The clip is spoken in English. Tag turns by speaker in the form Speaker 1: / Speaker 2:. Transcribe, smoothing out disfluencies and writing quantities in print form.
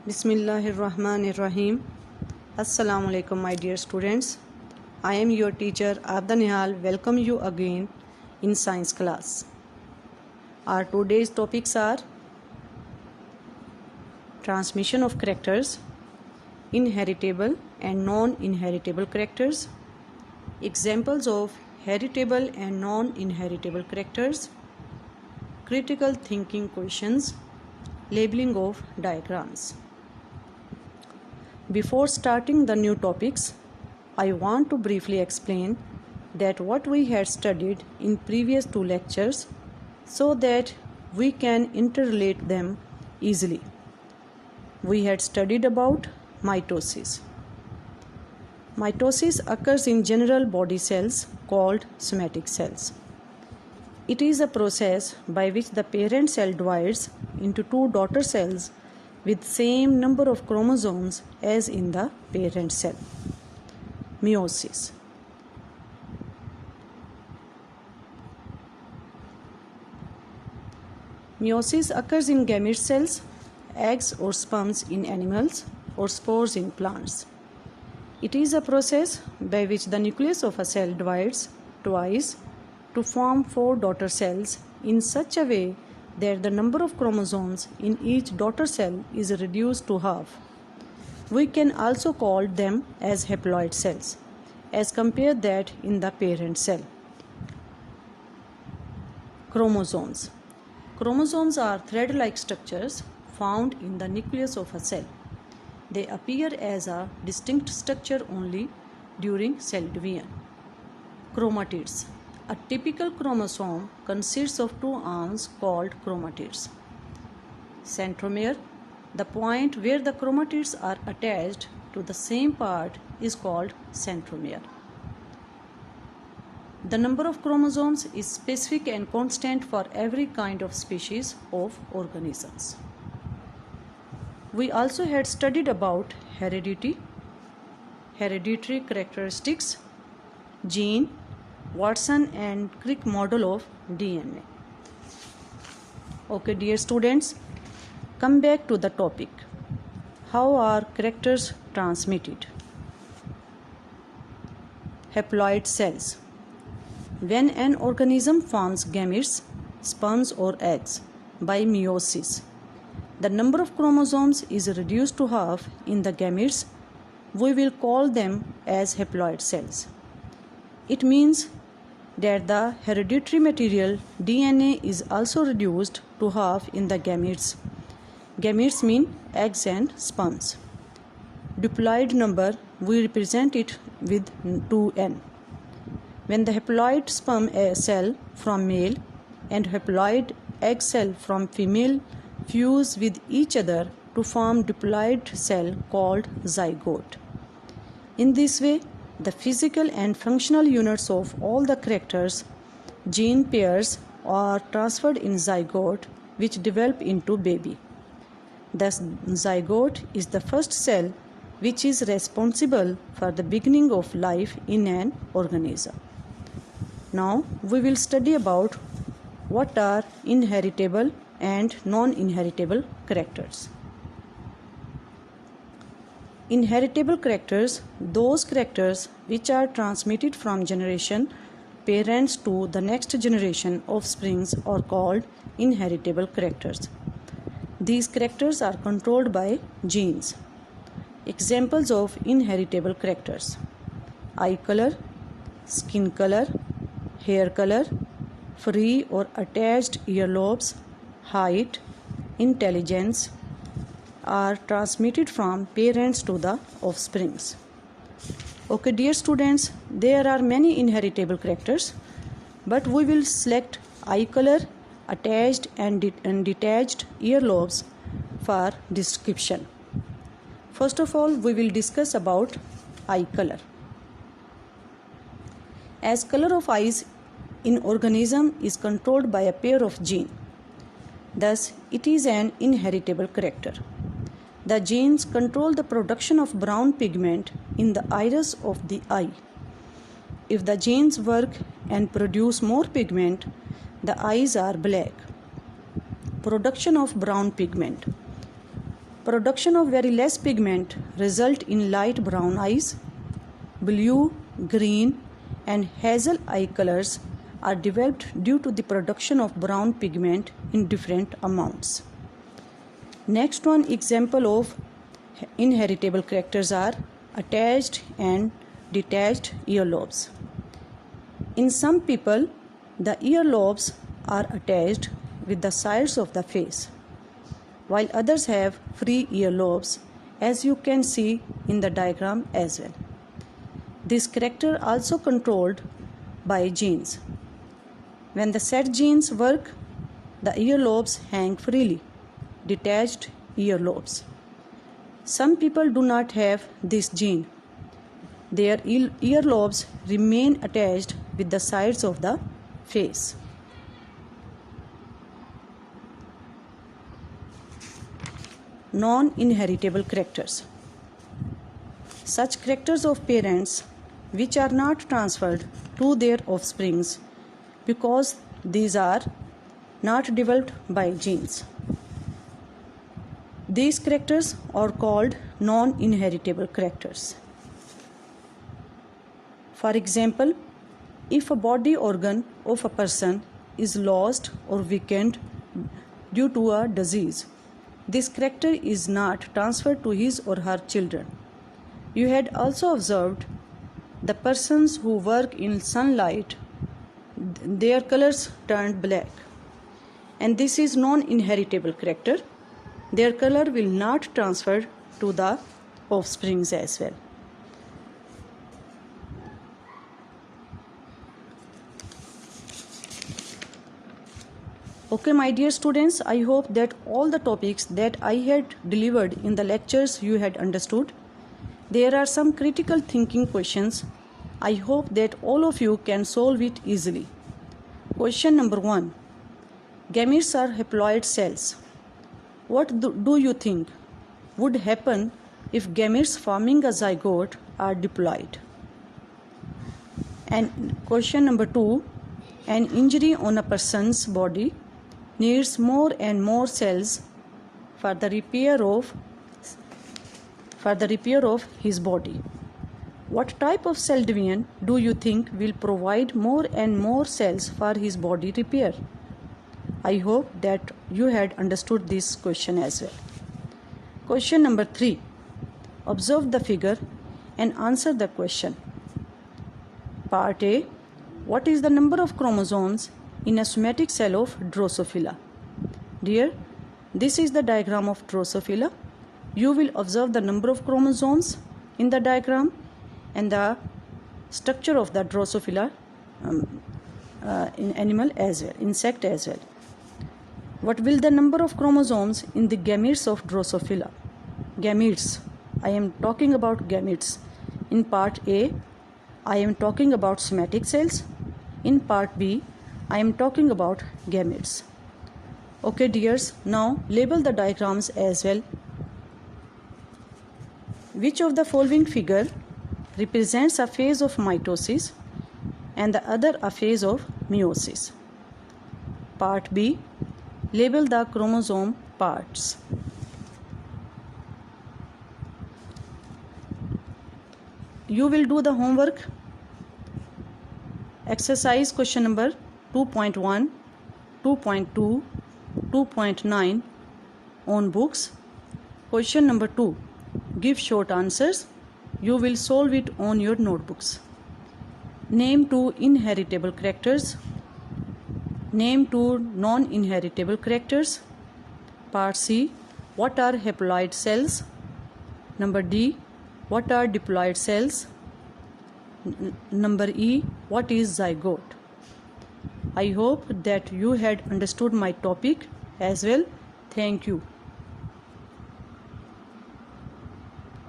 Speaker 1: Bismillahirrahmanirrahim. Assalamu alaikum, my dear students. I am your teacher Abda Nihal. Welcome you again in science class. Our today's topics are transmission of characters, inheritable and non-inheritable characters, examples of heritable and non-inheritable characters, critical thinking questions, labeling of diagrams. Before starting the new topics, I want to briefly explain that what we had studied in previous two lectures so that we can interrelate them easily. We had studied about mitosis. Mitosis occurs in general body cells called somatic cells. It is a process by which the parent cell divides into two daughter cells with same number of chromosomes as in the parent cell. Meiosis. Meiosis occurs in gamete cells, eggs or sperms in animals, or spores in plants. It is a process by which the nucleus of a cell divides twice to form four daughter cells in such a way that the number of chromosomes in each daughter cell is reduced to half. We can also call them as haploid cells, as compared that in the parent cell. Chromosomes. Chromosomes are thread-like structures found in the nucleus of a cell. They appear as a distinct structure only during cell division. Chromatids. A typical chromosome consists of two arms called chromatids. Centromere, the point where the chromatids are attached to the same part, is called centromere. The number of chromosomes is specific and constant for every kind of species of organisms. We also had studied about heredity, hereditary characteristics, gene, Watson and Crick model of DNA. Okay, dear students, come back to the topic. How are characters transmitted? Haploid cells. When an organism forms gametes, sperms or eggs by meiosis, the number of chromosomes is reduced to half in the gametes. We will call them as haploid cells. It means that the hereditary material DNA is also reduced to half in the gametes. Gametes mean eggs and sperms. Diploid number, we represent it with 2n. When the haploid sperm cell from male and haploid egg cell from female fuse with each other to form diploid cell called zygote. In this way, the physical and functional units of all the characters, gene pairs, are transferred in zygote, which develop into baby. Thus, zygote is the first cell which is responsible for the beginning of life in an organism. Now, we will study about what are inheritable and non-inheritable characters. Inheritable characters, those characters which are transmitted from generation parents to the next generation offsprings, are called inheritable characters. These characters are controlled by genes. Examples of inheritable characters: eye color, skin color, hair color, free or attached earlobes, height, intelligence, are transmitted from parents to the offsprings. Okay, dear students, there are many inheritable characters, but we will select eye color, attached and detached earlobes for description. First of all, we will discuss about eye color. As color of eyes in organism is controlled by a pair of genes, thus it is an inheritable character. The genes control the production of brown pigment in the iris of the eye. If the genes work and produce more pigment, the eyes are black. Production of brown pigment. Production of very less pigment result in light brown eyes. Blue, green and hazel eye colors are developed due to the production of brown pigment in different amounts. Next one example of inheritable characters are attached and detached earlobes. In some people, the earlobes are attached with the sides of the face, while others have free earlobes, as you can see in the diagram as well. This character also controlled by genes. When the said genes work, the earlobes hang freely, detached earlobes. Some people do not have this gene. Their earlobes remain attached with the sides of the face. Non-inheritable characters. Such characters of parents which are not transferred to their offsprings because these are not developed by genes. These characters are called non-inheritable characters. For example, if a body organ of a person is lost or weakened due to a disease, this character is not transferred to his or her children. You had also observed the persons who work in sunlight, their colors turned black. And this is non-inheritable character. Their color will not transfer to the offsprings as well. Okay, my dear students, I hope that all the topics that I had delivered in the lectures you had understood. There are some critical thinking questions. I hope that all of you can solve it easily. Question number 1. Gametes are haploid cells. What do you think would happen if gametes forming a zygote are diploid? And question number 2. An injury on a person's body needs more and more cells for the repair of his body. What type of cell division do you think will provide more and more cells for his body repair? I hope that you had understood this question as well. Question number 3. Observe the figure and answer the question. Part A. What is the number of chromosomes in a somatic cell of Drosophila? Dear, this is the diagram of Drosophila. You will observe the number of chromosomes in the diagram and the structure of the Drosophila in animal as well, insect as well. What will the number of chromosomes in the gametes of Drosophila? Gametes. I am talking about gametes. In part A, I am talking about somatic cells. In part B, I am talking about gametes. Okay, dears, now label the diagrams as well. Which of the following figure represents a phase of mitosis and the other a phase of meiosis? Part B. Label the chromosome parts. You will do the homework. Exercise question number 2.1, 2.2, 2.9 on books. Question number 2. Give short answers. You will solve it on your notebooks. Name 2 inheritable characters. Name 2 non-inheritable characters. Part C. What are haploid cells? Number D. What are diploid cells? Number E. What is zygote? I hope that you had understood my topic as well. Thank you.